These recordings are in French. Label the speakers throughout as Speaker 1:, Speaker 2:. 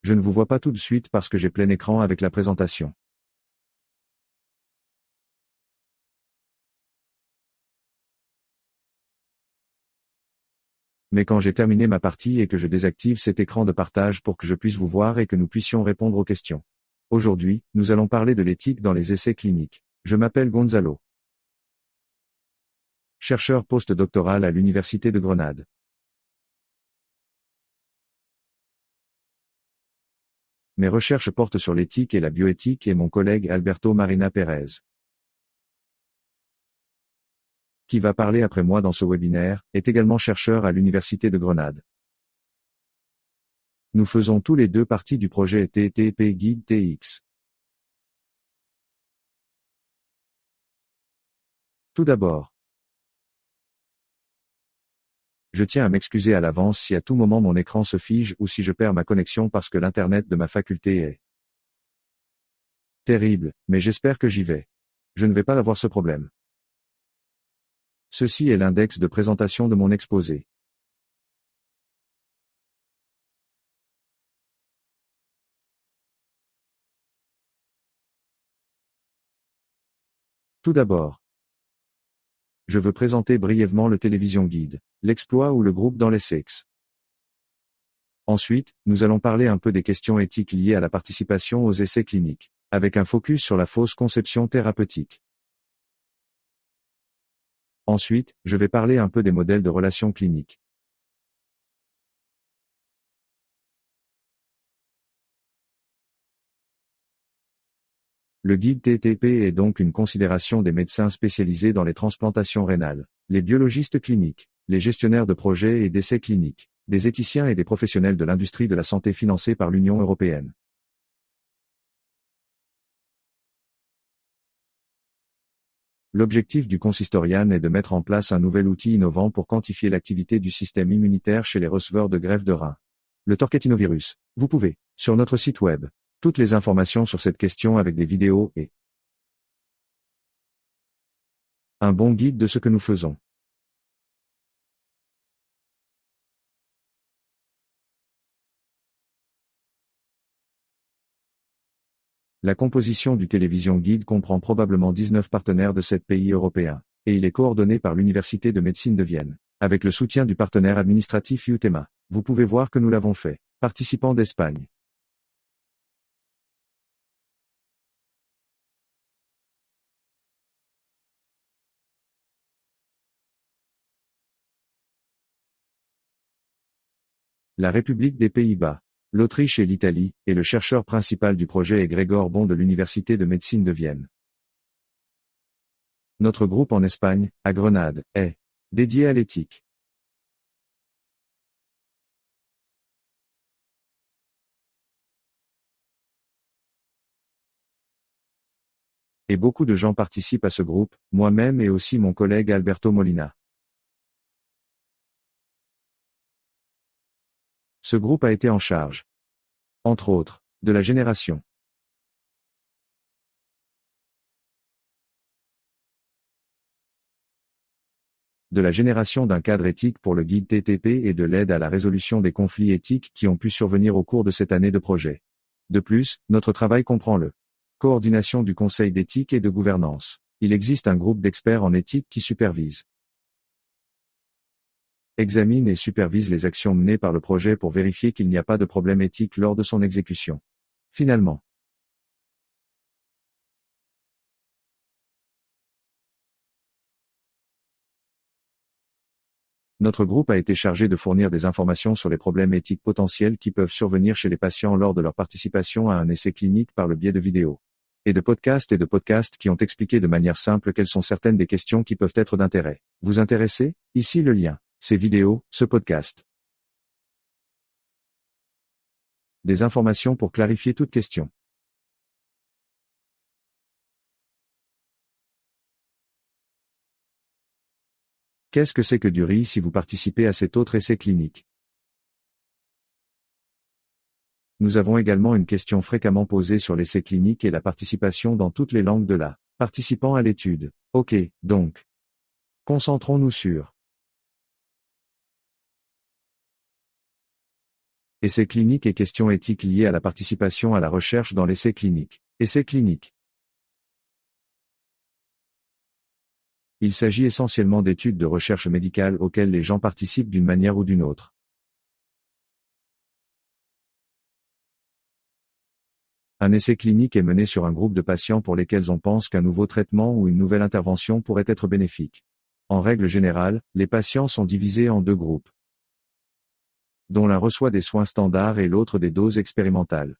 Speaker 1: Je ne vous vois pas tout de suite parce que j'ai plein écran avec la présentation. Mais quand j'ai terminé ma partie et que je désactive cet écran de partage pour que je puisse vous voir et que nous puissions répondre aux questions. Aujourd'hui, nous allons parler de l'éthique dans les essais cliniques. Je m'appelle Gonzalo. Chercheur post-doctoral à l'Université de Grenade. Mes recherches portent sur l'éthique et la bioéthique et mon collègue Alberto Marina Pérez, qui va parler après moi dans ce webinaire, est également chercheur à l'Université de Grenade. Nous faisons tous les deux partie du projet TTP Guide TX. Tout d'abord, je tiens à m'excuser à l'avance si à tout moment mon écran se fige ou si je perds ma connexion parce que l'internet de ma faculté est terrible, mais j'espère que j'y vais. Je ne vais pas avoir ce problème. Ceci est l'index de présentation de mon exposé. Tout d'abord, je veux présenter brièvement le Télévision Guide, l'exploit ou le groupe dans les sexes. Ensuite, nous allons parler un peu des questions éthiques liées à la participation aux essais cliniques, avec un focus sur la fausse conception thérapeutique. Ensuite, je vais parler un peu des modèles de relations cliniques. Le guide TTP est donc une considération des médecins spécialisés dans les transplantations rénales, les biologistes cliniques, les gestionnaires de projets et d'essais cliniques, des éthiciens et des professionnels de l'industrie de la santé financés par l'Union européenne. L'objectif du consistorian est de mettre en place un nouvel outil innovant pour quantifier l'activité du système immunitaire chez les receveurs de greffe de rein. Le torquétinovirus. Vous pouvez, sur notre site web, toutes les informations sur cette question avec des vidéos et un bon guide de ce que nous faisons. La composition du Télévision Guide comprend probablement 19 partenaires de 7 pays européens, et il est coordonné par l'Université de médecine de Vienne, avec le soutien du partenaire administratif IUTEMA. Vous pouvez voir que nous l'avons fait. Participants d'Espagne. La République des Pays-Bas, l'Autriche et l'Italie, et le chercheur principal du projet est Gregor Bon de l'Université de médecine de Vienne. Notre groupe en Espagne, à Grenade, est dédié à l'éthique. Et beaucoup de gens participent à ce groupe, moi-même et aussi mon collègue Alberto Molina. Ce groupe a été en charge, entre autres, de la génération d'un cadre éthique pour le guide TTP et de l'aide à la résolution des conflits éthiques qui ont pu survenir au cours de cette année de projet. De plus, notre travail comprend le coordination du conseil d'éthique et de gouvernance. Il existe un groupe d'experts en éthique qui supervise, examine et supervise les actions menées par le projet pour vérifier qu'il n'y a pas de problème éthique lors de son exécution. Finalement, notre groupe a été chargé de fournir des informations sur les problèmes éthiques potentiels qui peuvent survenir chez les patients lors de leur participation à un essai clinique par le biais de vidéos et de podcasts qui ont expliqué de manière simple quelles sont certaines des questions qui peuvent être d'intérêt. Vous intéressez? Ici le lien. Ces vidéos, ce podcast. Des informations pour clarifier toute question. Qu'est-ce que c'est que du riz si vous participez à cet autre essai clinique? Nous avons également une question fréquemment posée sur l'essai clinique et la participation dans toutes les langues de la participant à l'étude. Ok, donc. Concentrons-nous sur Essais cliniques et questions éthiques liées à la participation à la recherche dans l'essai clinique. Essais cliniques. Il s'agit essentiellement d'études de recherche médicale auxquelles les gens participent d'une manière ou d'une autre. Un essai clinique est mené sur un groupe de patients pour lesquels on pense qu'un nouveau traitement ou une nouvelle intervention pourrait être bénéfique. En règle générale, les patients sont divisés en deux groupes, dont l'un reçoit des soins standards et l'autre des doses expérimentales.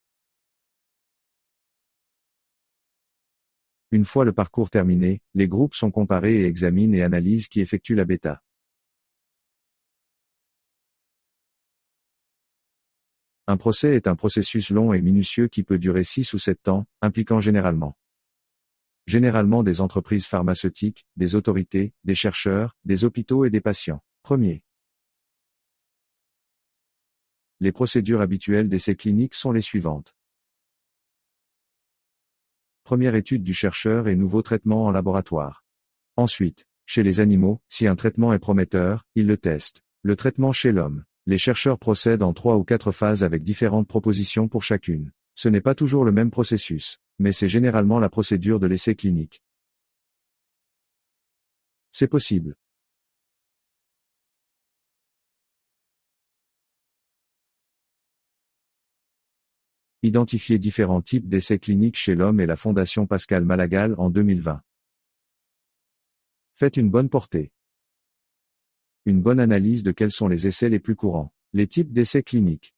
Speaker 1: Une fois le parcours terminé, les groupes sont comparés et examinent et analysent qui effectue la bêta. Un procès est un processus long et minutieux qui peut durer 6 ou 7 ans, impliquant généralement des entreprises pharmaceutiques, des autorités, des chercheurs, des hôpitaux et des patients. Premier. Les procédures habituelles d'essais cliniques sont les suivantes. Première étude du chercheur et nouveau traitement en laboratoire. Ensuite, chez les animaux, si un traitement est prometteur, ils le testent. Le traitement chez l'homme. Les chercheurs procèdent en 3 ou 4 phases avec différentes propositions pour chacune. Ce n'est pas toujours le même processus, mais c'est généralement la procédure de l'essai clinique. C'est possible. Identifier différents types d'essais cliniques chez l'homme et la Fondation Pascal Malagal en 2020. Faites une bonne portée. Une bonne analyse de quels sont les essais les plus courants. Les types d'essais cliniques.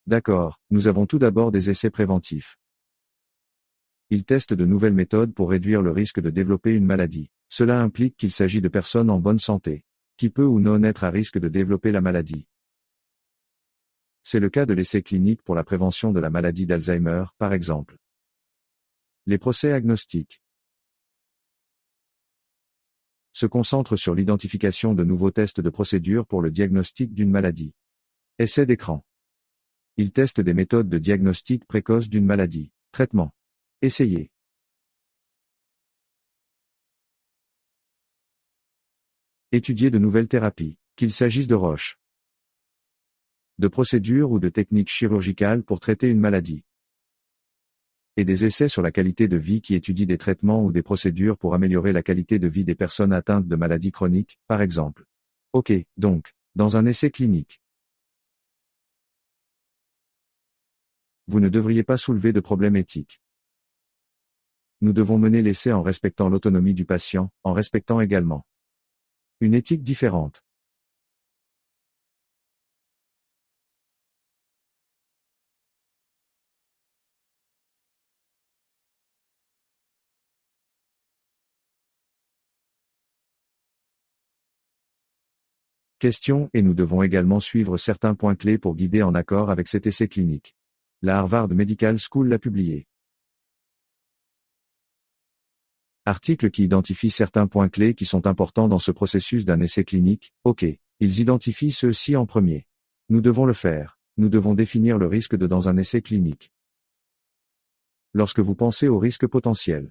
Speaker 1: D'accord, nous avons tout d'abord des essais préventifs. Ils testent de nouvelles méthodes pour réduire le risque de développer une maladie. Cela implique qu'il s'agit de personnes en bonne santé, qui peut ou non être à risque de développer la maladie. C'est le cas de l'essai clinique pour la prévention de la maladie d'Alzheimer, par exemple. Les procès agnostiques se concentrent sur l'identification de nouveaux tests de procédure pour le diagnostic d'une maladie. Essais d'écran. Ils testent des méthodes de diagnostic précoce d'une maladie. Traitement. Essayer. Étudier de nouvelles thérapies, qu'il s'agisse de roches, de procédures ou de techniques chirurgicales pour traiter une maladie. Et des essais sur la qualité de vie qui étudient des traitements ou des procédures pour améliorer la qualité de vie des personnes atteintes de maladies chroniques, par exemple. Ok, donc, dans un essai clinique, vous ne devriez pas soulever de problème éthique. Nous devons mener l'essai en respectant l'autonomie du patient, en respectant également une éthique différente. Question et nous devons également suivre certains points clés pour guider en accord avec cet essai clinique. La Harvard Medical School l'a publié. Article qui identifie certains points clés qui sont importants dans ce processus d'un essai clinique. Ok, ils identifient ceux-ci en premier. Nous devons le faire. Nous devons définir le risque de dans un essai clinique. Lorsque vous pensez au risque potentiel,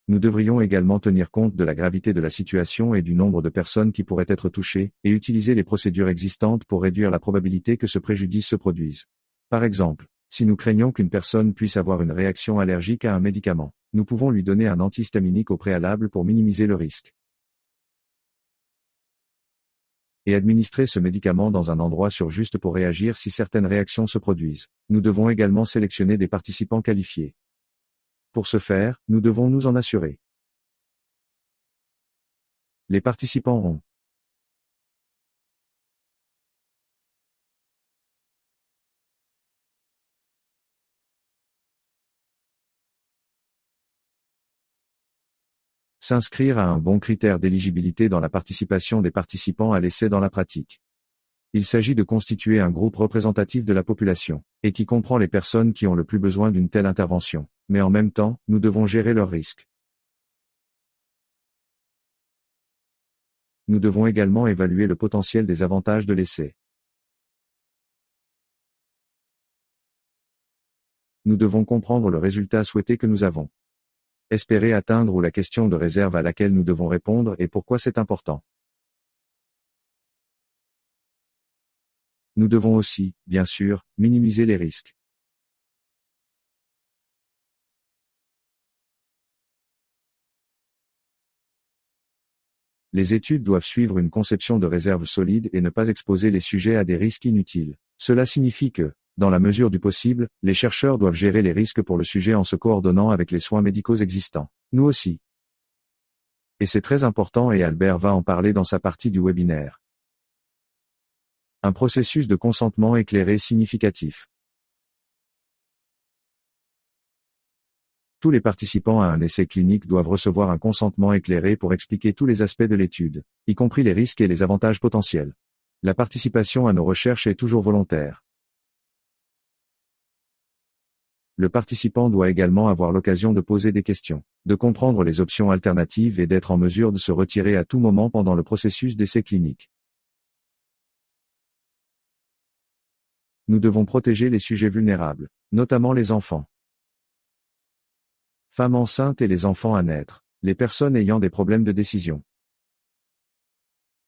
Speaker 1: nous devrions également tenir compte de la gravité de la situation et du nombre de personnes qui pourraient être touchées, et utiliser les procédures existantes pour réduire la probabilité que ce préjudice se produise. Par exemple, si nous craignons qu'une personne puisse avoir une réaction allergique à un médicament, nous pouvons lui donner un antihistaminique au préalable pour minimiser le risque. Et administrer ce médicament dans un endroit sûr juste pour réagir si certaines réactions se produisent. Nous devons également sélectionner des participants qualifiés. Pour ce faire, nous devons nous en assurer. Les participants ont s'inscrire à un bon critère d'éligibilité dans la participation des participants à l'essai dans la pratique. Il s'agit de constituer un groupe représentatif de la population, et qui comprend les personnes qui ont le plus besoin d'une telle intervention, mais en même temps, nous devons gérer leurs risques. Nous devons également évaluer le potentiel des avantages de l'essai. Nous devons comprendre le résultat souhaité que nous avons. espérer atteindre ou la question de réserve à laquelle nous devons répondre et pourquoi c'est important. Nous devons aussi, bien sûr, minimiser les risques. Les études doivent suivre une conception de réserve solide et ne pas exposer les sujets à des risques inutiles. Cela signifie que, dans la mesure du possible, les chercheurs doivent gérer les risques pour le sujet en se coordonnant avec les soins médicaux existants. Nous aussi. Et c'est très important et Albert va en parler dans sa partie du webinaire. Un processus de consentement éclairé significatif. Tous les participants à un essai clinique doivent recevoir un consentement éclairé pour expliquer tous les aspects de l'étude, y compris les risques et les avantages potentiels. La participation à nos recherches est toujours volontaire. Le participant doit également avoir l'occasion de poser des questions, de comprendre les options alternatives et d'être en mesure de se retirer à tout moment pendant le processus d'essai clinique. Nous devons protéger les sujets vulnérables, notamment les enfants, femmes enceintes et les enfants à naître, les personnes ayant des problèmes de décision,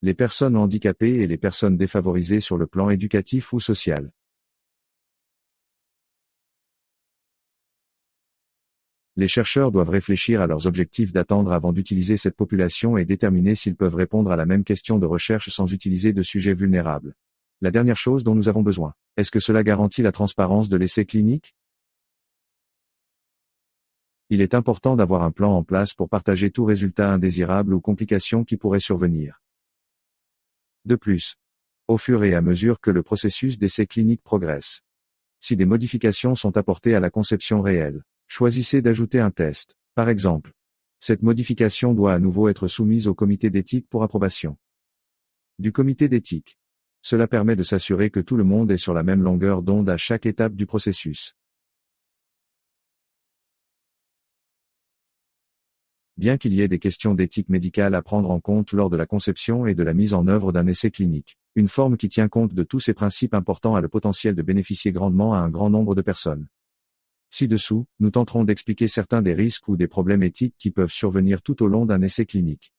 Speaker 1: les personnes handicapées et les personnes défavorisées sur le plan éducatif ou social. Les chercheurs doivent réfléchir à leurs objectifs d'attendre avant d'utiliser cette population et déterminer s'ils peuvent répondre à la même question de recherche sans utiliser de sujets vulnérables. La dernière chose dont nous avons besoin, est-ce que cela garantit la transparence de l'essai clinique? Il est important d'avoir un plan en place pour partager tout résultat indésirable ou complication qui pourrait survenir. De plus, au fur et à mesure que le processus d'essai clinique progresse, si des modifications sont apportées à la conception réelle, choisissez d'ajouter un test, par exemple. Cette modification doit à nouveau être soumise au comité d'éthique pour approbation. Du comité d'éthique. Cela permet de s'assurer que tout le monde est sur la même longueur d'onde à chaque étape du processus. Bien qu'il y ait des questions d'éthique médicale à prendre en compte lors de la conception et de la mise en œuvre d'un essai clinique, une forme qui tient compte de tous ces principes importants a le potentiel de bénéficier grandement à un grand nombre de personnes. Ci-dessous, nous tenterons d'expliquer certains des risques ou des problèmes éthiques qui peuvent survenir tout au long d'un essai clinique.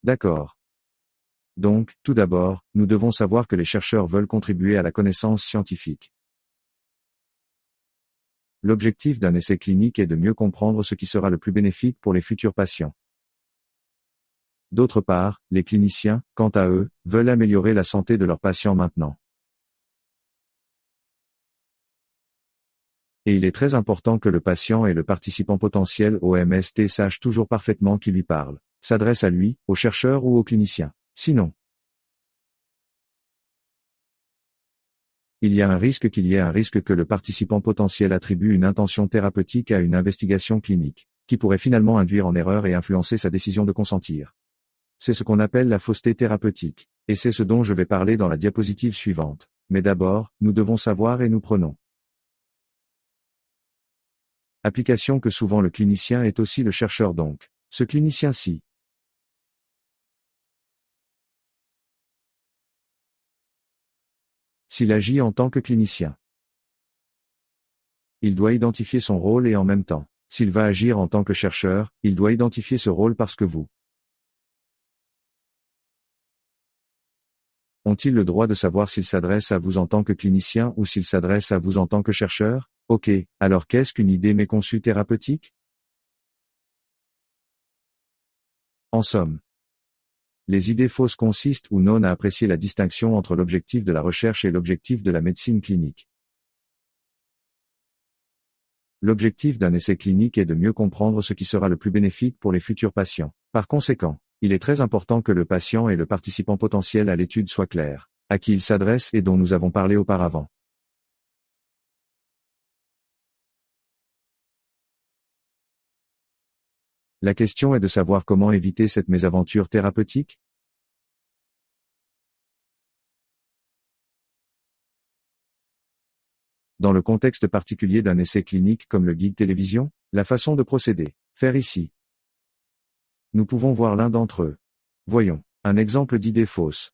Speaker 1: D'accord. Donc, tout d'abord, nous devons savoir que les chercheurs veulent contribuer à la connaissance scientifique. L'objectif d'un essai clinique est de mieux comprendre ce qui sera le plus bénéfique pour les futurs patients. D'autre part, les cliniciens, quant à eux, veulent améliorer la santé de leurs patients maintenant. Et il est très important que le patient et le participant potentiel au MST sachent toujours parfaitement qui lui parle, s'adresse à lui, au chercheur ou au clinicien. Sinon, il y a un risque qu'il y ait un risque que le participant potentiel attribue une intention thérapeutique à une investigation clinique, qui pourrait finalement induire en erreur et influencer sa décision de consentir. C'est ce qu'on appelle la fausseté thérapeutique, et c'est ce dont je vais parler dans la diapositive suivante. Mais d'abord, nous devons savoir et nous prenons. Application que souvent le clinicien est aussi le chercheur donc. Ce clinicien-ci, s'il agit en tant que clinicien, il doit identifier son rôle et en même temps, s'il va agir en tant que chercheur, il doit identifier ce rôle parce que vous ont-ils le droit de savoir s'il s'adresse à vous en tant que clinicien ou s'il s'adresse à vous en tant que chercheur? Ok, alors qu'est-ce qu'une idée méconçue thérapeutique? En somme, les idées fausses consistent ou non à apprécier la distinction entre l'objectif de la recherche et l'objectif de la médecine clinique. L'objectif d'un essai clinique est de mieux comprendre ce qui sera le plus bénéfique pour les futurs patients. Par conséquent, il est très important que le patient et le participant potentiel à l'étude soient clairs, à qui il s'adresse et dont nous avons parlé auparavant. La question est de savoir comment éviter cette mésaventure thérapeutique. Dans le contexte particulier d'un essai clinique comme le guide télévision, la façon de procéder, faire ici. Nous pouvons voir l'un d'entre eux. Voyons, un exemple d'idée fausse.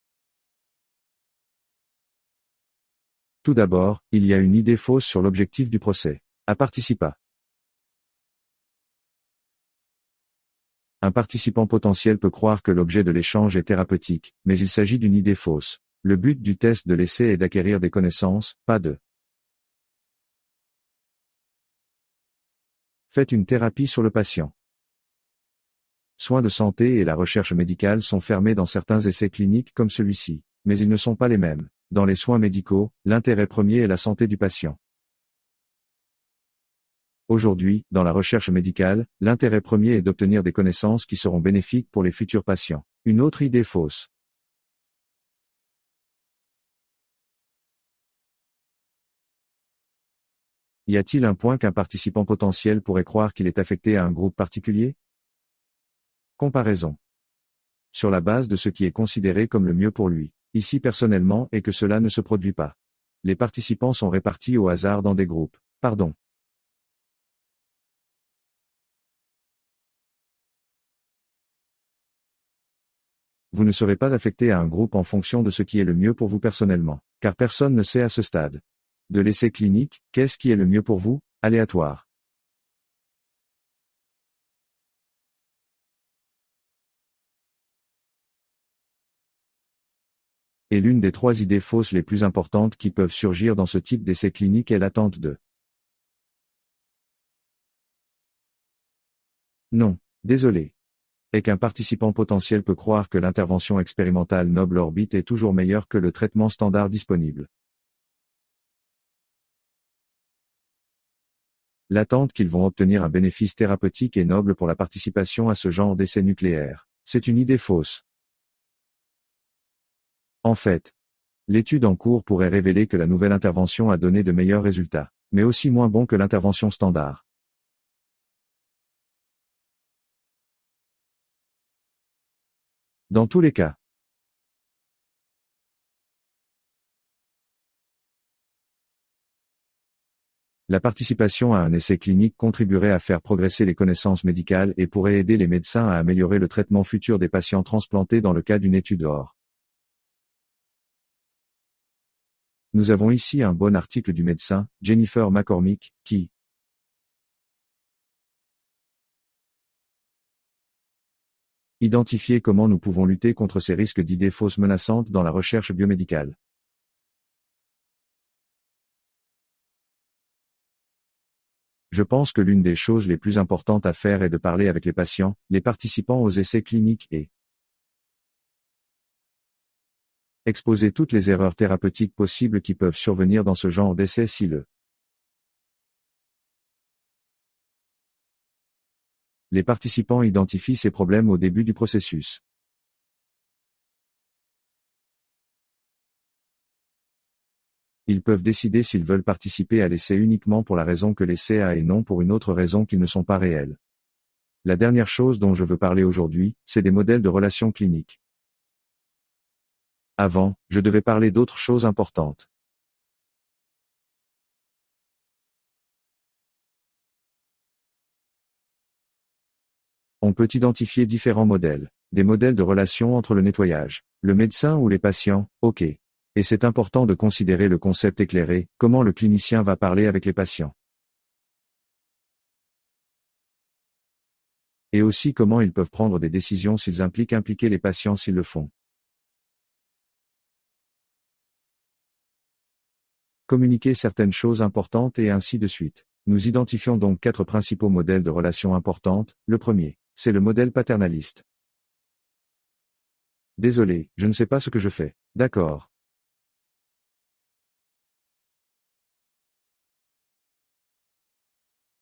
Speaker 1: Tout d'abord, il y a une idée fausse sur l'objectif du procès. Un participa. Un participant potentiel peut croire que l'objet de l'échange est thérapeutique, mais il s'agit d'une idée fausse. Le but du test de l'essai est d'acquérir des connaissances, pas de. Faites une thérapie sur le patient. Soins de santé et la recherche médicale sont fermés dans certains essais cliniques comme celui-ci, mais ils ne sont pas les mêmes. Dans les soins médicaux, l'intérêt premier est la santé du patient. Aujourd'hui, dans la recherche médicale, l'intérêt premier est d'obtenir des connaissances qui seront bénéfiques pour les futurs patients. Une autre idée fausse. Y a-t-il un point qu'un participant potentiel pourrait croire qu'il est affecté à un groupe particulier? Comparaison. Sur la base de ce qui est considéré comme le mieux pour lui, ici personnellement, et que cela ne se produit pas. Les participants sont répartis au hasard dans des groupes. Pardon. Vous ne serez pas affecté à un groupe en fonction de ce qui est le mieux pour vous personnellement, car personne ne sait à ce stade. De l'essai clinique, qu'est-ce qui est le mieux pour vous? Aléatoire. Et l'une des trois idées fausses les plus importantes qui peuvent surgir dans ce type d'essai clinique est l'attente de. Non, désolé. Et qu'un participant potentiel peut croire que l'intervention expérimentale Noble Orbit est toujours meilleure que le traitement standard disponible. L'attente qu'ils vont obtenir un bénéfice thérapeutique et noble pour la participation à ce genre d'essai nucléaire. C'est une idée fausse. En fait, l'étude en cours pourrait révéler que la nouvelle intervention a donné de meilleurs résultats, mais aussi moins bons que l'intervention standard. Dans tous les cas, la participation à un essai clinique contribuerait à faire progresser les connaissances médicales et pourrait aider les médecins à améliorer le traitement futur des patients transplantés dans le cas d'une étude OR. Nous avons ici un bon article du médecin, Jennifer McCormick, qui identifier comment nous pouvons lutter contre ces risques d'idées fausses menaçantes dans la recherche biomédicale. Je pense que l'une des choses les plus importantes à faire est de parler avec les patients, les participants aux essais cliniques et exposer toutes les erreurs thérapeutiques possibles qui peuvent survenir dans ce genre d'essais si les participants identifient ces problèmes au début du processus. Ils peuvent décider s'ils veulent participer à l'essai uniquement pour la raison que l'essai a et non pour une autre raison qui ne sont pas réelles. La dernière chose dont je veux parler aujourd'hui, c'est des modèles de relations cliniques. Avant, je devais parler d'autres choses importantes. On peut identifier différents modèles. Des modèles de relations entre le nettoyage, le médecin ou les patients, ok. Et c'est important de considérer le concept éclairé, comment le clinicien va parler avec les patients. Et aussi comment ils peuvent prendre des décisions s'ils impliquer les patients s'ils le font. Communiquer certaines choses importantes et ainsi de suite. Nous identifions donc 4 principaux modèles de relations importantes. Le premier, c'est le modèle paternaliste. Désolé, je ne sais pas ce que je fais. D'accord.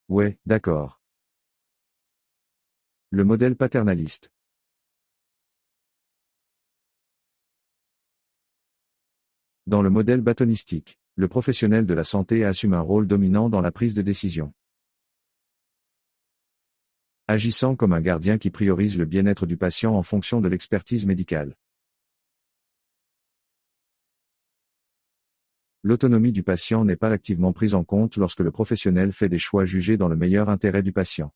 Speaker 1: Ouais, d'accord. Le modèle paternaliste. Dans le modèle bâtonnistique, le professionnel de la santé assume un rôle dominant dans la prise de décision. Agissant comme un gardien qui priorise le bien-être du patient en fonction de l'expertise médicale. L'autonomie du patient n'est pas activement prise en compte lorsque le professionnel fait des choix jugés dans le meilleur intérêt du patient.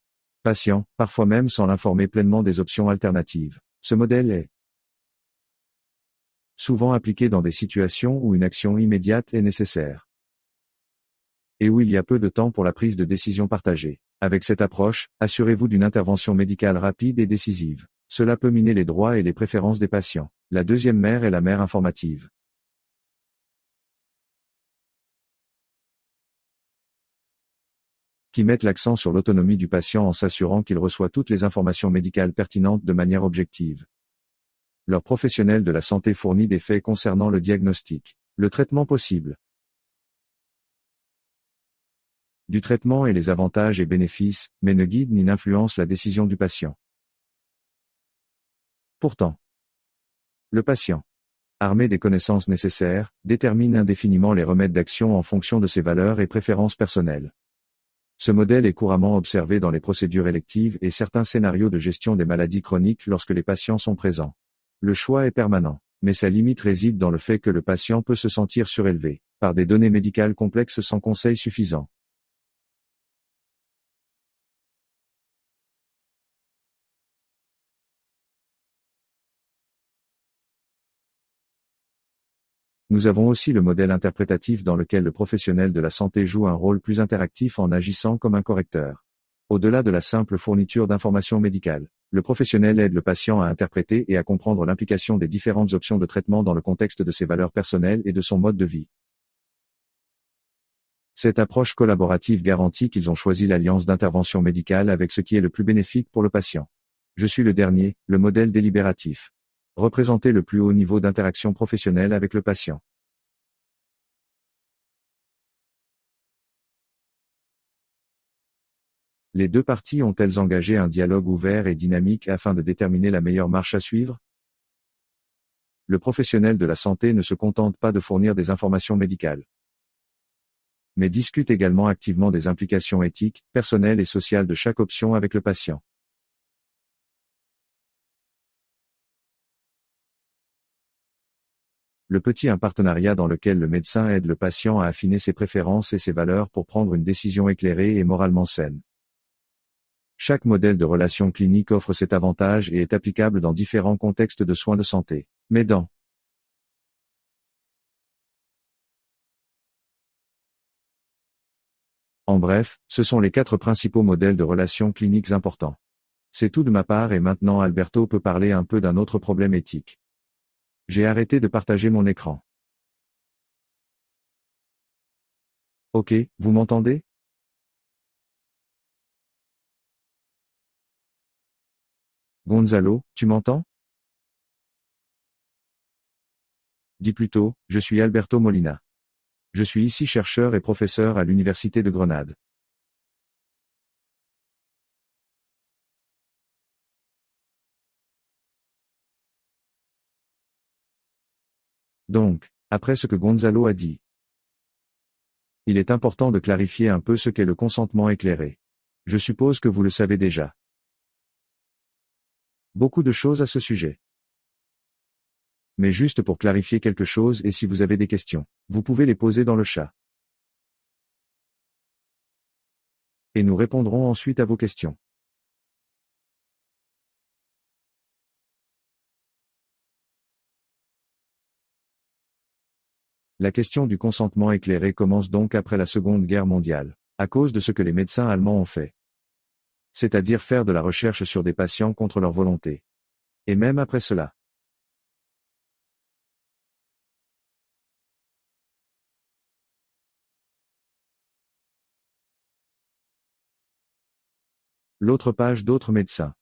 Speaker 1: patient, parfois même sans l'informer pleinement des options alternatives. Ce modèle est souvent appliqué dans des situations où une action immédiate est nécessaire et où il y a peu de temps pour la prise de décision partagée. Avec cette approche, assurez-vous d'une intervention médicale rapide et décisive. Cela peut miner les droits et les préférences des patients. La deuxième mère est la mère informative, qui mettent l'accent sur l'autonomie du patient en s'assurant qu'il reçoit toutes les informations médicales pertinentes de manière objective. Leur professionnel de la santé fournit des faits concernant le diagnostic, le traitement possible du traitement et les avantages et bénéfices, mais ne guide ni n'influence la décision du patient. Pourtant, le patient, armé des connaissances nécessaires, détermine indéfiniment les remèdes d'action en fonction de ses valeurs et préférences personnelles. Ce modèle est couramment observé dans les procédures électives et certains scénarios de gestion des maladies chroniques lorsque les patients sont présents. Le choix est permanent, mais sa limite réside dans le fait que le patient peut se sentir surélevé par des données médicales complexes sans conseil suffisant. Nous avons aussi le modèle interprétatif dans lequel le professionnel de la santé joue un rôle plus interactif en agissant comme un correcteur. Au-delà de la simple fourniture d'informations médicales, le professionnel aide le patient à interpréter et à comprendre l'implication des différentes options de traitement dans le contexte de ses valeurs personnelles et de son mode de vie. Cette approche collaborative garantit qu'ils ont choisi l'alliance d'intervention médicale avec ce qui est le plus bénéfique pour le patient. Je suis le dernier, le modèle délibératif. Représenter le plus haut niveau d'interaction professionnelle avec le patient. Les deux parties ont-elles engagé un dialogue ouvert et dynamique afin de déterminer la meilleure marche à suivre? Le professionnel de la santé ne se contente pas de fournir des informations médicales, mais discute également activement des implications éthiques, personnelles et sociales de chaque option avec le patient. Le petit un partenariat dans lequel le médecin aide le patient à affiner ses préférences et ses valeurs pour prendre une décision éclairée et moralement saine. Chaque modèle de relation clinique offre cet avantage et est applicable dans différents contextes de soins de santé. Mais en bref, ce sont les 4 principaux modèles de relations cliniques importants. C'est tout de ma part et maintenant Alberto peut parler un peu d'un autre problème éthique. J'ai arrêté de partager mon écran. Ok, vous m'entendez? Gonzalo, tu m'entends? Dis plutôt, je suis Alberto Molina. Je suis ici chercheur et professeur à l'Université de Grenade. Donc, après ce que Gonzalo a dit, il est important de clarifier un peu ce qu'est le consentement éclairé. Je suppose que vous le savez déjà. Beaucoup de choses à ce sujet. Mais juste pour clarifier quelque chose et si vous avez des questions, vous pouvez les poser dans le chat. Et nous répondrons ensuite à vos questions. La question du consentement éclairé commence donc après la Seconde Guerre mondiale, à cause de ce que les médecins allemands ont fait. C'est-à-dire faire de la recherche sur des patients contre leur volonté. Et même après cela. L'autre page d'autres médecins.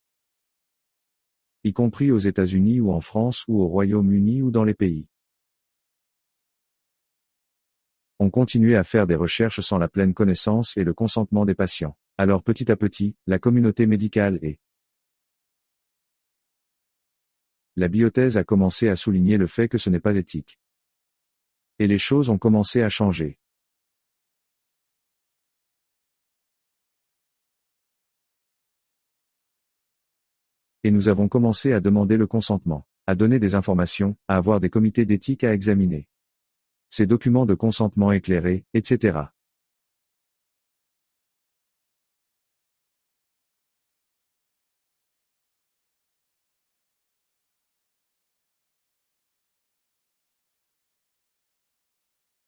Speaker 1: Y compris aux États-Unis ou en France ou au Royaume-Uni ou dans les pays. On continuait à faire des recherches sans la pleine connaissance et le consentement des patients. Alors petit à petit, la communauté médicale et la biothèse a commencé à souligner le fait que ce n'est pas éthique. Et les choses ont commencé à changer. Et nous avons commencé à demander le consentement, à donner des informations, à avoir des comités d'éthique à examiner. Ces documents de consentement éclairés, etc.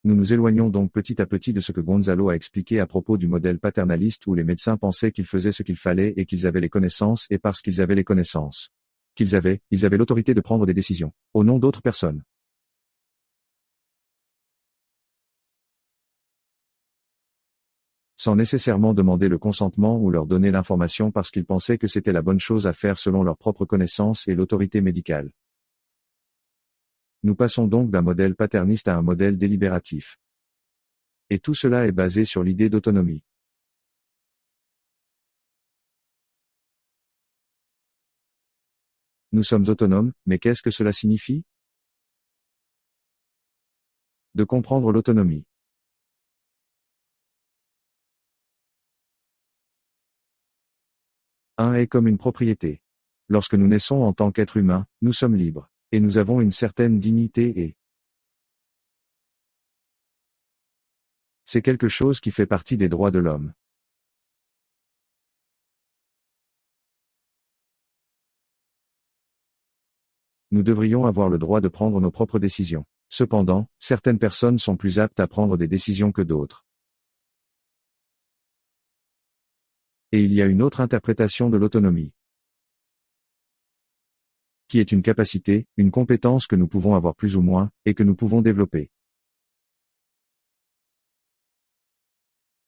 Speaker 1: Nous nous éloignons donc petit à petit de ce que Gonzalo a expliqué à propos du modèle paternaliste où les médecins pensaient qu'ils faisaient ce qu'il fallait et qu'ils avaient les connaissances et parce qu'ils avaient les connaissances ils avaient l'autorité de prendre des décisions, au nom d'autres personnes. Sans nécessairement demander le consentement ou leur donner l'information parce qu'ils pensaient que c'était la bonne chose à faire selon leurs propres connaissances et l'autorité médicale. Nous passons donc d'un modèle paterniste à un modèle délibératif. Et tout cela est basé sur l'idée d'autonomie. Nous sommes autonomes, mais qu'est-ce que cela signifie? De comprendre l'autonomie. Un est comme une propriété. Lorsque nous naissons en tant qu'être humain, nous sommes libres, et nous avons une certaine dignité et c'est quelque chose qui fait partie des droits de l'homme. Nous devrions avoir le droit de prendre nos propres décisions. Cependant, certaines personnes sont plus aptes à prendre des décisions que d'autres. Et il y a une autre interprétation de l'autonomie, qui est une capacité, une compétence que nous pouvons avoir plus ou moins, et que nous pouvons développer.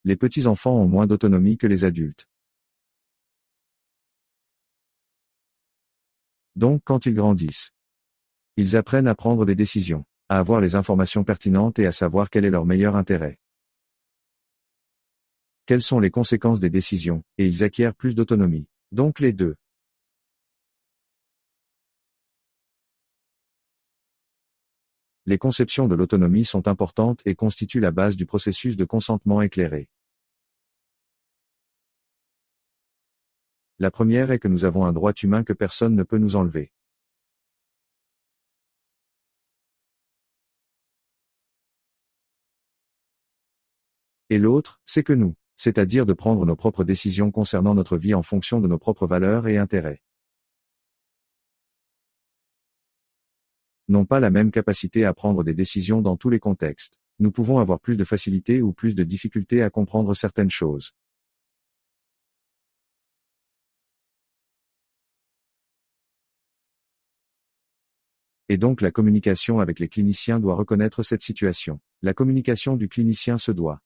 Speaker 1: Les petits-enfants ont moins d'autonomie que les adultes. Donc quand ils grandissent, ils apprennent à prendre des décisions, à avoir les informations pertinentes et à savoir quel est leur meilleur intérêt. Quelles sont les conséquences des décisions, et ils acquièrent plus d'autonomie. Donc les deux. Les conceptions de l'autonomie sont importantes et constituent la base du processus de consentement éclairé. La première est que nous avons un droit humain que personne ne peut nous enlever. Et l'autre, c'est que nous, c'est-à-dire de prendre nos propres décisions concernant notre vie en fonction de nos propres valeurs et intérêts, n'ont pas la même capacité à prendre des décisions dans tous les contextes. Nous pouvons avoir plus de facilité ou plus de difficulté à comprendre certaines choses. Et donc la communication avec les cliniciens doit reconnaître cette situation. La communication du clinicien se doit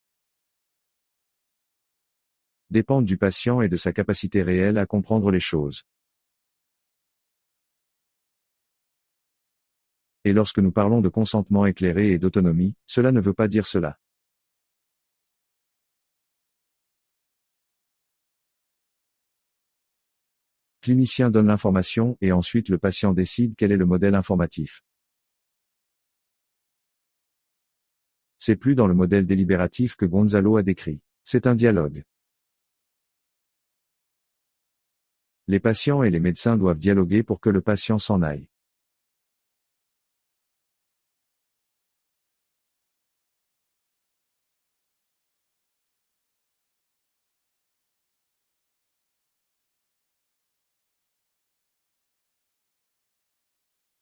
Speaker 1: dépendre du patient et de sa capacité réelle à comprendre les choses. Et lorsque nous parlons de consentement éclairé et d'autonomie, cela ne veut pas dire cela. Le clinicien donne l'information et ensuite le patient décide quel est le modèle informatif. C'est plus dans le modèle délibératif que Gonzalo a décrit. C'est un dialogue. Les patients et les médecins doivent dialoguer pour que le patient s'en aille.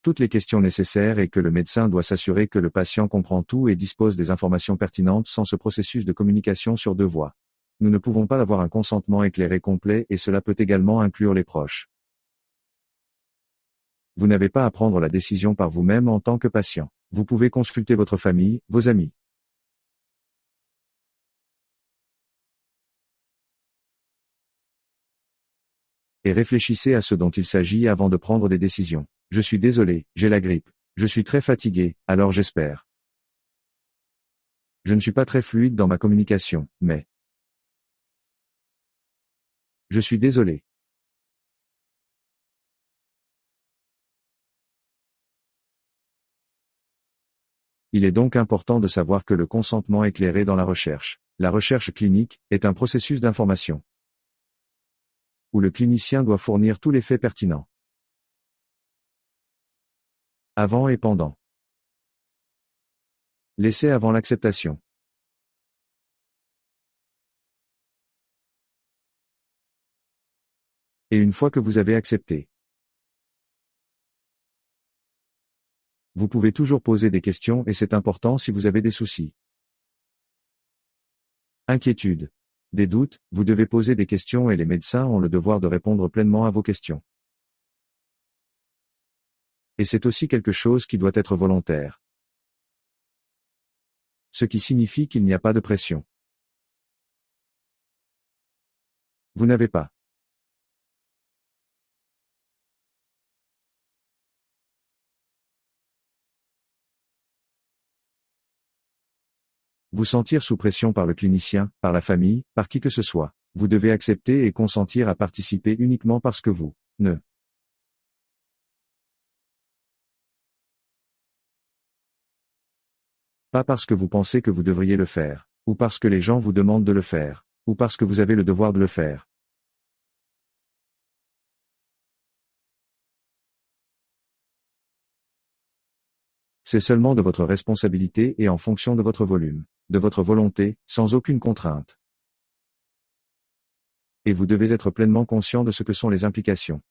Speaker 1: Toutes les questions nécessaires et que le médecin doit s'assurer que le patient comprend tout et dispose des informations pertinentes sans ce processus de communication sur deux voies. Nous ne pouvons pas avoir un consentement éclairé complet et cela peut également inclure les proches. Vous n'avez pas à prendre la décision par vous-même en tant que patient. Vous pouvez consulter votre famille, vos amis. Et réfléchissez à ce dont il s'agit avant de prendre des décisions. Je suis désolé, j'ai la grippe. Je suis très fatigué, alors j'espère. Je ne suis pas très fluide dans ma communication, mais je suis désolé. Il est donc important de savoir que le consentement éclairé dans la recherche clinique, est un processus d'information où le clinicien doit fournir tous les faits pertinents avant et pendant l'essai avant l'acceptation. Et une fois que vous avez accepté, vous pouvez toujours poser des questions et c'est important si vous avez des soucis. Inquiétude. Des doutes, vous devez poser des questions et les médecins ont le devoir de répondre pleinement à vos questions. Et c'est aussi quelque chose qui doit être volontaire. Ce qui signifie qu'il n'y a pas de pression. Vous n'avez pas. Vous sentir sous pression par le clinicien, par la famille, par qui que ce soit. Vous devez accepter et consentir à participer uniquement parce que vous ne. Pas parce que vous pensez que vous devriez le faire, ou parce que les gens vous demandent de le faire, ou parce que vous avez le devoir de le faire. C'est seulement de votre responsabilité et en fonction de votre volume, de votre volonté, sans aucune contrainte. Et vous devez être pleinement conscient de ce que sont les implications.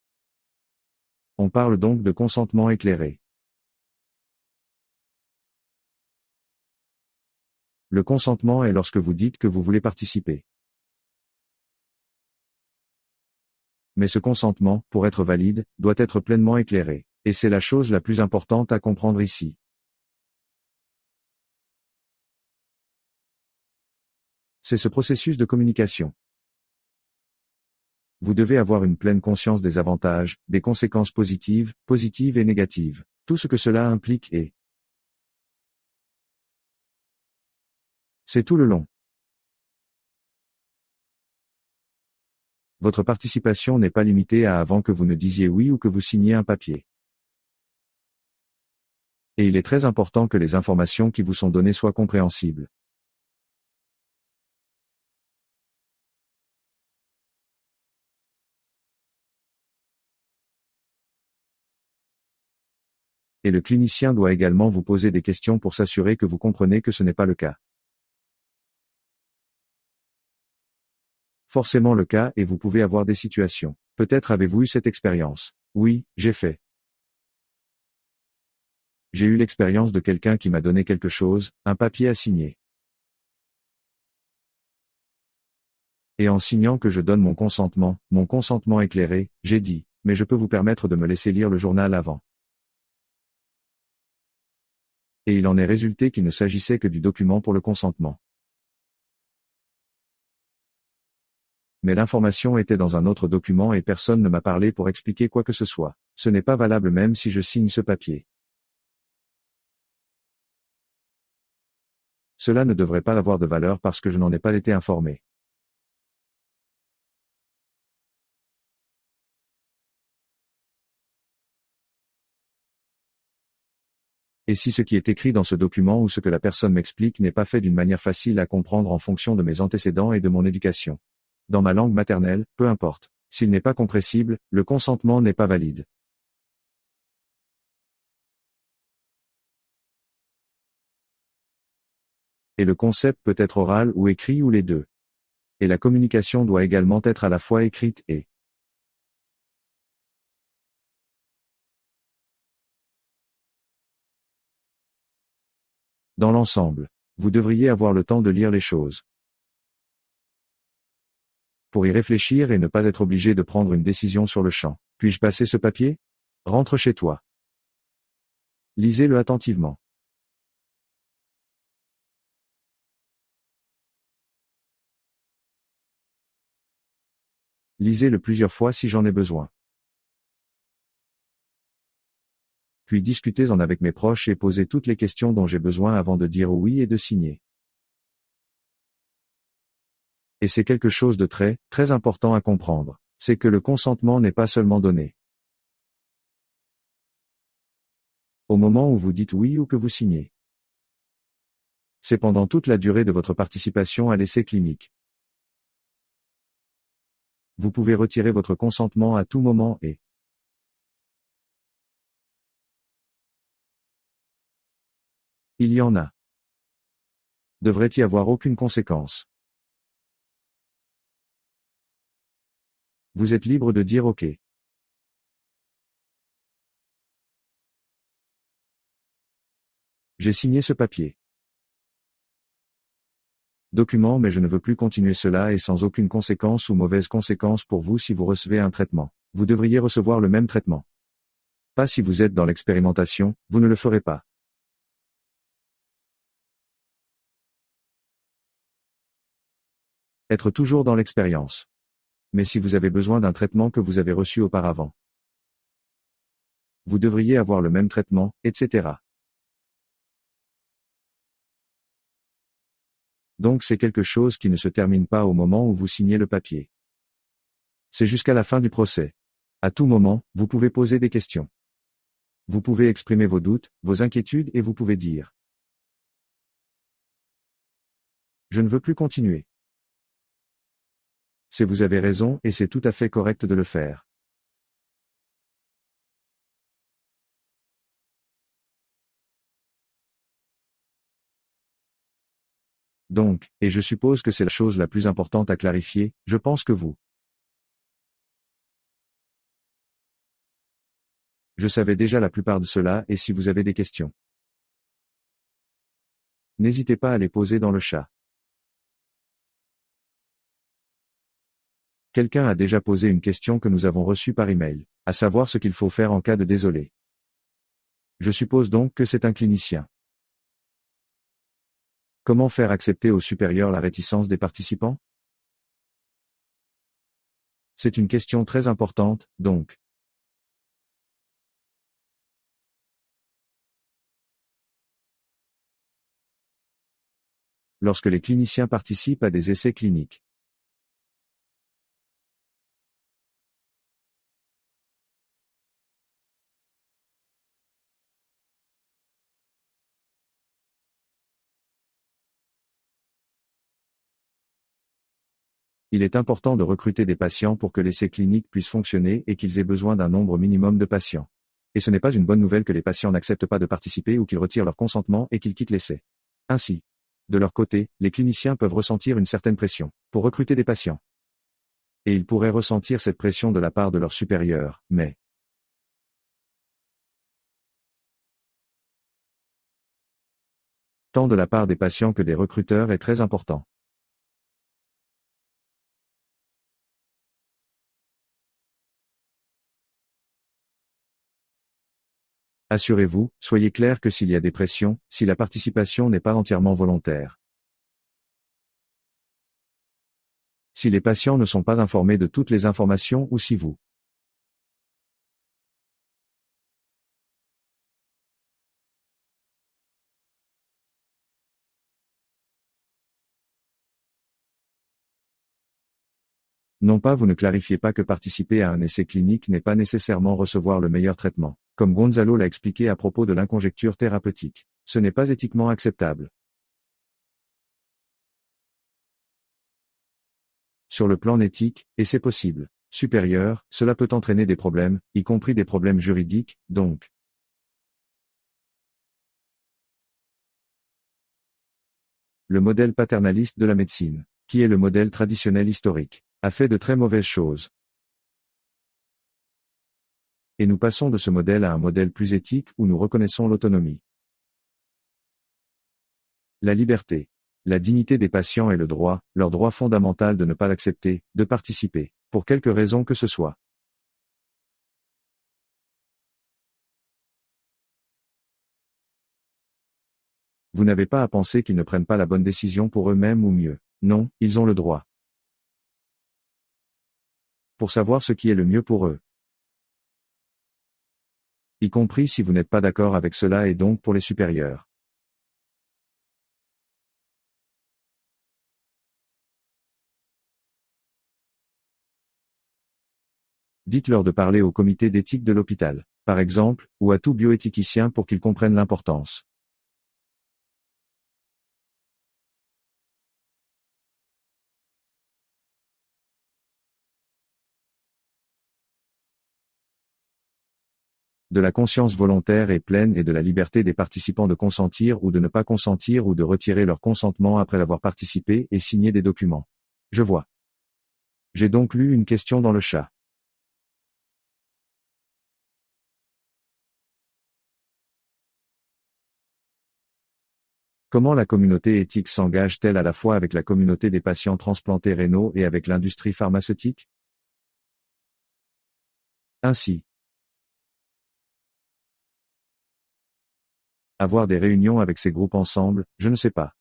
Speaker 1: On parle donc de consentement éclairé. Le consentement est lorsque vous dites que vous voulez participer. Mais ce consentement, pour être valide, doit être pleinement éclairé, et c'est la chose la plus importante à comprendre ici. C'est ce processus de communication. Vous devez avoir une pleine conscience des avantages, des conséquences positives, positives et négatives, tout ce que cela implique et c'est tout le long. Votre participation n'est pas limitée à avant que vous ne disiez oui ou que vous signiez un papier. Et il est très important que les informations qui vous sont données soient compréhensibles. Et le clinicien doit également vous poser des questions pour s'assurer que vous comprenez que ce n'est pas le cas. Forcément le cas et vous pouvez avoir des situations. Peut-être avez-vous eu cette expérience. Oui, j'ai fait. J'ai eu l'expérience de quelqu'un qui m'a donné quelque chose, un papier à signer. Et en signant que je donne mon consentement éclairé, j'ai dit, mais je peux vous permettre de me laisser lire le journal avant. Et il en est résulté qu'il ne s'agissait que du document pour le consentement. Mais l'information était dans un autre document et personne ne m'a parlé pour expliquer quoi que ce soit. Ce n'est pas valable même si je signe ce papier. Cela ne devrait pas avoir de valeur parce que je n'en ai pas été informé. Et si ce qui est écrit dans ce document ou ce que la personne m'explique n'est pas fait d'une manière facile à comprendre en fonction de mes antécédents et de mon éducation. Dans ma langue maternelle, peu importe. S'il n'est pas compréhensible, le consentement n'est pas valide. Et le concept peut être oral ou écrit ou les deux. Et la communication doit également être à la fois écrite et dans l'ensemble. Vous devriez avoir le temps de lire les choses. Pour y réfléchir et ne pas être obligé de prendre une décision sur le champ. Puis-je passer ce papier? Rentre chez toi. Lisez-le attentivement. Lisez-le plusieurs fois si j'en ai besoin. Puis discutez-en avec mes proches et posez toutes les questions dont j'ai besoin avant de dire oui et de signer. Et c'est quelque chose de très, très important à comprendre. C'est que le consentement n'est pas seulement donné au moment où vous dites oui ou que vous signez. C'est pendant toute la durée de votre participation à l'essai clinique. Vous pouvez retirer votre consentement à tout moment et il y en a. Devrait y avoir aucune conséquence. Vous êtes libre de dire OK. J'ai signé ce papier. Document mais je ne veux plus continuer cela et sans aucune conséquence ou mauvaise conséquence pour vous si vous recevez un traitement. Vous devriez recevoir le même traitement. Pas si vous êtes dans l'expérimentation, vous ne le ferez pas. Être toujours dans l'expérience. Mais si vous avez besoin d'un traitement que vous avez reçu auparavant, vous devriez avoir le même traitement, etc. Donc c'est quelque chose qui ne se termine pas au moment où vous signez le papier. C'est jusqu'à la fin du procès. À tout moment, vous pouvez poser des questions. Vous pouvez exprimer vos doutes, vos inquiétudes et vous pouvez dire: je ne veux plus continuer. C'est vous avez raison et c'est tout à fait correct de le faire. Donc, et je suppose que c'est la chose la plus importante à clarifier, je pense que vous. Je savais déjà la plupart de cela et si vous avez des questions, n'hésitez pas à les poser dans le chat. Quelqu'un a déjà posé une question que nous avons reçue par email, à savoir ce qu'il faut faire en cas de désolé. Je suppose donc que c'est un clinicien. Comment faire accepter au supérieur la réticence des participants? C'est une question très importante, donc. Lorsque les cliniciens participent à des essais cliniques. Il est important de recruter des patients pour que l'essai clinique puisse fonctionner et qu'ils aient besoin d'un nombre minimum de patients. Et ce n'est pas une bonne nouvelle que les patients n'acceptent pas de participer ou qu'ils retirent leur consentement et qu'ils quittent l'essai. Ainsi, de leur côté, les cliniciens peuvent ressentir une certaine pression pour recruter des patients. Et ils pourraient ressentir cette pression de la part de leurs supérieurs, mais tant de la part des patients que des recruteurs est très important. Assurez-vous, soyez clair que s'il y a des pressions, si la participation n'est pas entièrement volontaire. Si les patients ne sont pas informés de toutes les informations ou si vous non pas vous ne clarifiez pas que participer à un essai clinique n'est pas nécessairement recevoir le meilleur traitement, comme Gonzalo l'a expliqué à propos de l'inconjecture thérapeutique. Ce n'est pas éthiquement acceptable. Sur le plan éthique, et c'est possible, supérieur, cela peut entraîner des problèmes, y compris des problèmes juridiques, donc. Le modèle paternaliste de la médecine, qui est le modèle traditionnel historique, a fait de très mauvaises choses. Et nous passons de ce modèle à un modèle plus éthique où nous reconnaissons l'autonomie, la liberté, la dignité des patients et le droit, leur droit fondamental de ne pas l'accepter, de participer, pour quelque raison que ce soit. Vous n'avez pas à penser qu'ils ne prennent pas la bonne décision pour eux-mêmes ou mieux. Non, ils ont le droit. Pour savoir ce qui est le mieux pour eux. Y compris si vous n'êtes pas d'accord avec cela et donc pour les supérieurs. Dites-leur de parler au comité d'éthique de l'hôpital, par exemple, ou à tout bioéthicien pour qu'ils comprennent l'importance de la conscience volontaire et pleine et de la liberté des participants de consentir ou de ne pas consentir ou de retirer leur consentement après avoir participé et signé des documents. Je vois. J'ai donc lu une question dans le chat. Comment la communauté éthique s'engage-t-elle à la fois avec la communauté des patients transplantés rénaux et avec l'industrie pharmaceutique? Ainsi, avoir des réunions avec ces groupes ensemble, je ne sais pas.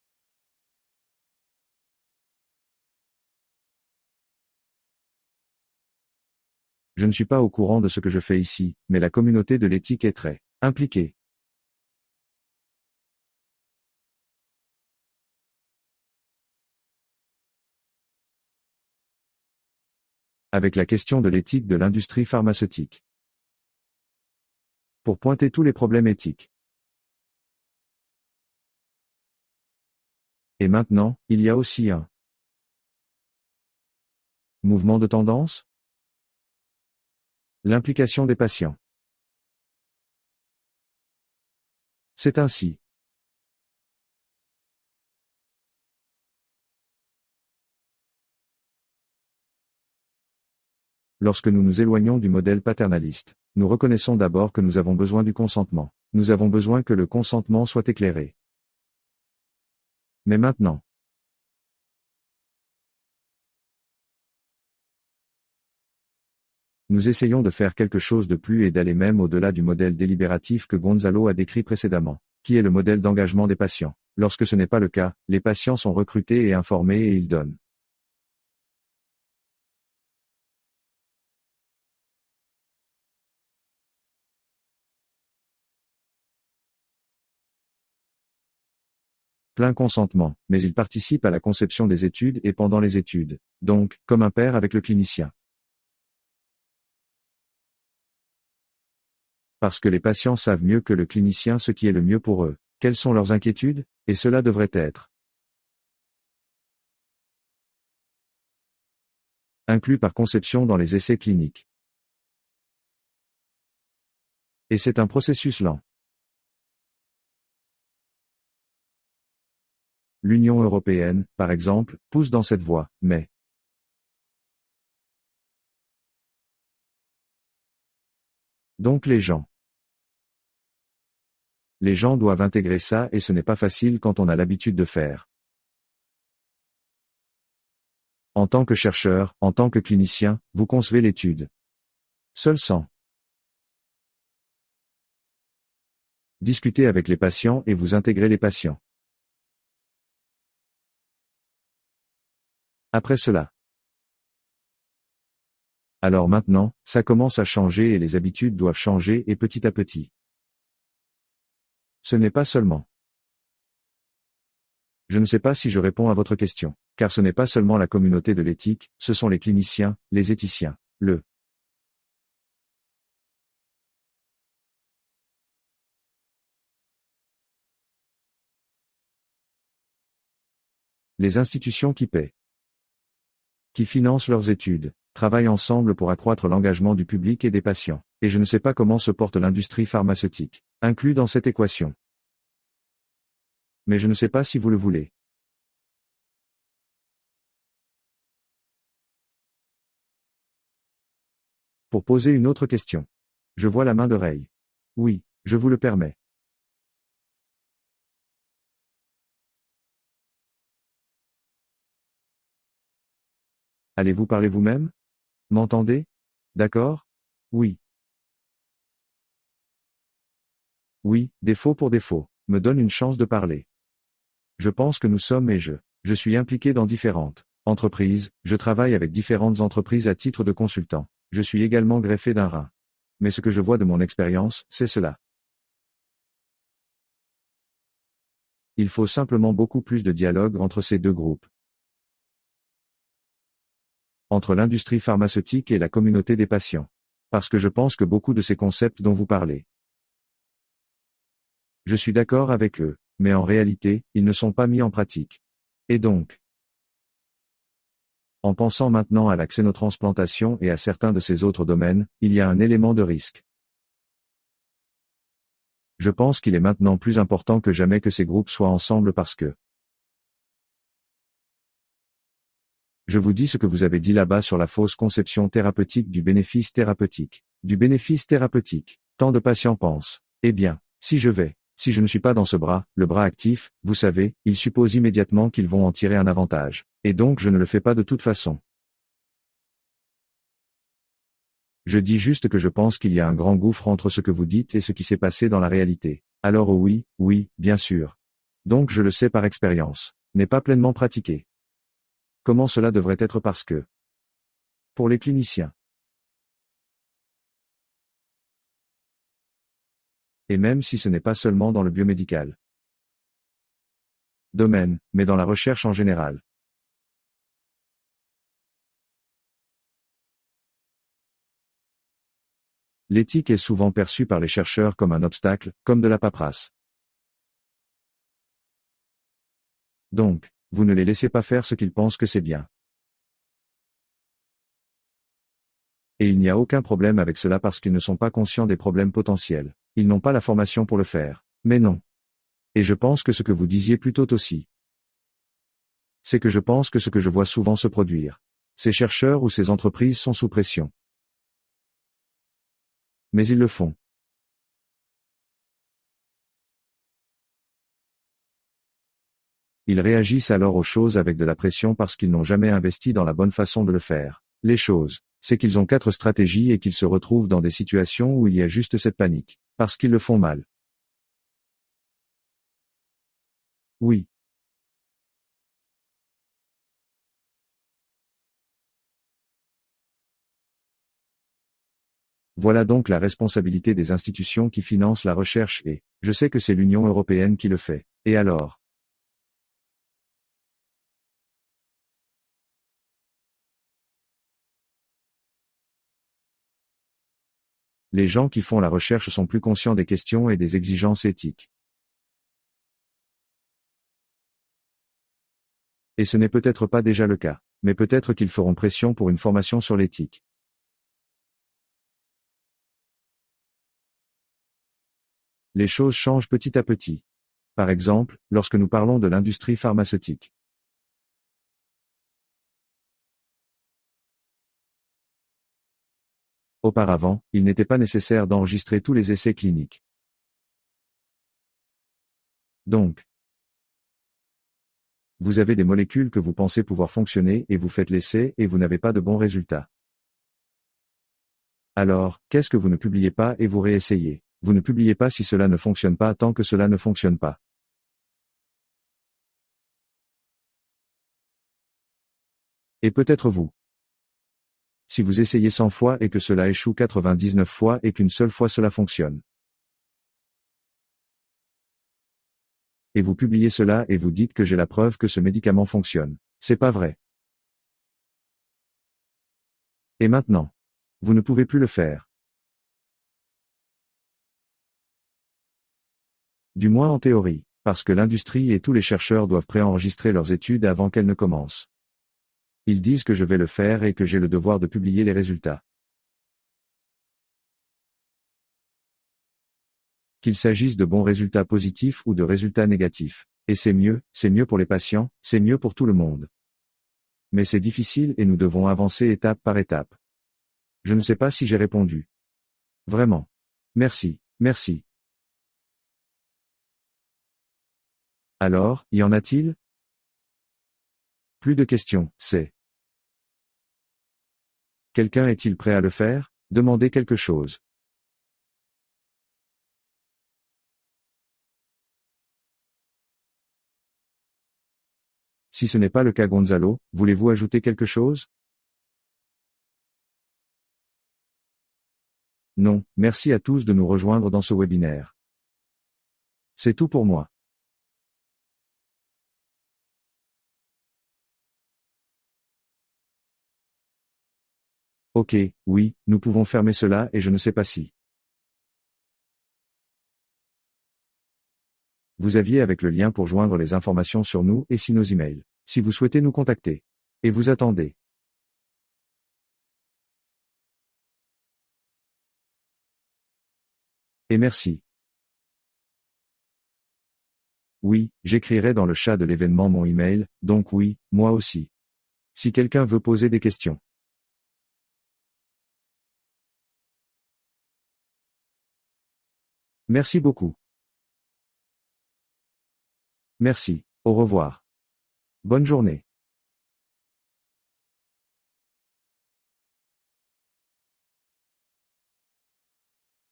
Speaker 1: Je ne suis pas au courant de ce que je fais ici, mais la communauté de l'éthique est très impliquée. Avec la question de l'éthique de l'industrie pharmaceutique. Pour pointer tous les problèmes éthiques. Et maintenant, il y a aussi un mouvement de tendance? L'implication des patients. C'est ainsi. Lorsque nous nous éloignons du modèle paternaliste, nous reconnaissons d'abord que nous avons besoin du consentement. Nous avons besoin que le consentement soit éclairé. Mais maintenant, nous essayons de faire quelque chose de plus et d'aller même au-delà du modèle délibératif que Gonzalo a décrit précédemment, qui est le modèle d'engagement des patients. Lorsque ce n'est pas le cas, les patients sont recrutés et informés et ils donnent. Plein consentement, mais ils participent à la conception des études et pendant les études. Donc, comme un père avec le clinicien. Parce que les patients savent mieux que le clinicien ce qui est le mieux pour eux. Quelles sont leurs inquiétudes? Et cela devrait être inclus par conception dans les essais cliniques. Et c'est un processus lent. L'Union européenne, par exemple, pousse dans cette voie, mais donc les gens. Les gens doivent intégrer ça et ce n'est pas facile quand on a l'habitude de faire. En tant que chercheur, en tant que clinicien, vous concevez l'étude. Seul sans discuter avec les patients et vous intégrez les patients. Après cela. Alors maintenant, ça commence à changer et les habitudes doivent changer et petit à petit. Ce n'est pas seulement. Je ne sais pas si je réponds à votre question, car ce n'est pas seulement la communauté de l'éthique, ce sont les cliniciens, les éthiciens, les institutions qui paient, qui financent leurs études, travaillent ensemble pour accroître l'engagement du public et des patients. Et je ne sais pas comment se porte l'industrie pharmaceutique, inclus dans cette équation. Mais je ne sais pas si vous le voulez. Pour poser une autre question. Je vois la main de Ray. Oui, je vous le permets. Allez-vous parler vous-même? M'entendez? D'accord? Oui. Oui, défaut pour défaut, me donne une chance de parler. Je pense que nous sommes et je suis impliqué dans différentes entreprises, je travaille avec différentes entreprises à titre de consultant. Je suis également greffé d'un rein. Mais ce que je vois de mon expérience, c'est cela. Il faut simplement beaucoup plus de dialogue entre ces deux groupes. Entre l'industrie pharmaceutique et la communauté des patients. Parce que je pense que beaucoup de ces concepts dont vous parlez. Je suis d'accord avec eux, mais en réalité, ils ne sont pas mis en pratique. Et donc, en pensant maintenant à la xénotransplantation et à certains de ces autres domaines, il y a un élément de risque. Je pense qu'il est maintenant plus important que jamais que ces groupes soient ensemble parce que je vous dis ce que vous avez dit là-bas sur la fausse conception thérapeutique du bénéfice thérapeutique. Du bénéfice thérapeutique. Tant de patients pensent. Eh bien, si je vais Si je ne suis pas dans ce bras, le bras actif, vous savez, ils supposent immédiatement qu'ils vont en tirer un avantage. Et donc je ne le fais pas de toute façon. Je dis juste que je pense qu'il y a un grand gouffre entre ce que vous dites et ce qui s'est passé dans la réalité. Alors oui, oui, bien sûr. Donc je le sais par expérience. N'est pas pleinement pratiqué. Comment cela devrait être parce que... Pour les cliniciens. Et même si ce n'est pas seulement dans le biomédical domaine, mais dans la recherche en général. L'éthique est souvent perçue par les chercheurs comme un obstacle, comme de la paperasse. Donc, vous ne les laissez pas faire ce qu'ils pensent que c'est bien. Et il n'y a aucun problème avec cela parce qu'ils ne sont pas conscients des problèmes potentiels. Ils n'ont pas la formation pour le faire. Mais non. Et je pense que ce que vous disiez plus tôt aussi. C'est que je pense que ce que je vois souvent se produire. Ces chercheurs ou ces entreprises sont sous pression. Mais ils le font. Ils réagissent alors aux choses avec de la pression parce qu'ils n'ont jamais investi dans la bonne façon de le faire. Les choses, c'est qu'ils ont 4 stratégies et qu'ils se retrouvent dans des situations où il y a juste cette panique. Parce qu'ils le font mal. Oui. Voilà donc la responsabilité des institutions qui financent la recherche et, je sais que c'est l'Union européenne qui le fait. Et alors? Les gens qui font la recherche sont plus conscients des questions et des exigences éthiques. Et ce n'est peut-être pas déjà le cas, mais peut-être qu'ils feront pression pour une formation sur l'éthique. Les choses changent petit à petit. Par exemple, lorsque nous parlons de l'industrie pharmaceutique. Auparavant, il n'était pas nécessaire d'enregistrer tous les essais cliniques. Donc, vous avez des molécules que vous pensez pouvoir fonctionner et vous faites l'essai et vous n'avez pas de bons résultats. Alors, qu'est-ce que vous ne publiez pas et vous réessayez? Vous ne publiez pas si cela ne fonctionne pas tant que cela ne fonctionne pas. Et peut-être vous. Si vous essayez 100 fois et que cela échoue 99 fois et qu'une seule fois cela fonctionne. Et vous publiez cela et vous dites que j'ai la preuve que ce médicament fonctionne. C'est pas vrai. Et maintenant? Vous ne pouvez plus le faire. Du moins en théorie, parce que l'industrie et tous les chercheurs doivent préenregistrer leurs études avant qu'elles ne commencent. Ils disent que je vais le faire et que j'ai le devoir de publier les résultats. Qu'il s'agisse de bons résultats positifs ou de résultats négatifs. Et c'est mieux pour les patients, c'est mieux pour tout le monde. Mais c'est difficile et nous devons avancer étape par étape. Je ne sais pas si j'ai répondu. Vraiment. Merci, merci. Alors, y en a-t-il? Plus de questions, c'est. Quelqu'un est-il prêt à le faire? Demandez quelque chose. Si ce n'est pas le cas Gonzalo, voulez-vous ajouter quelque chose? Non, merci à tous de nous rejoindre dans ce webinaire. C'est tout pour moi. Ok, oui, nous pouvons fermer cela et je ne sais pas si. Vous aviez avec le lien pour joindre les informations sur nous et si nos emails. Si vous souhaitez nous contacter. Et vous attendez. Et merci. Oui, j'écrirai dans le chat de l'événement mon email, donc oui, moi aussi. Si quelqu'un veut poser des questions. Merci beaucoup. Merci. Au revoir. Bonne journée.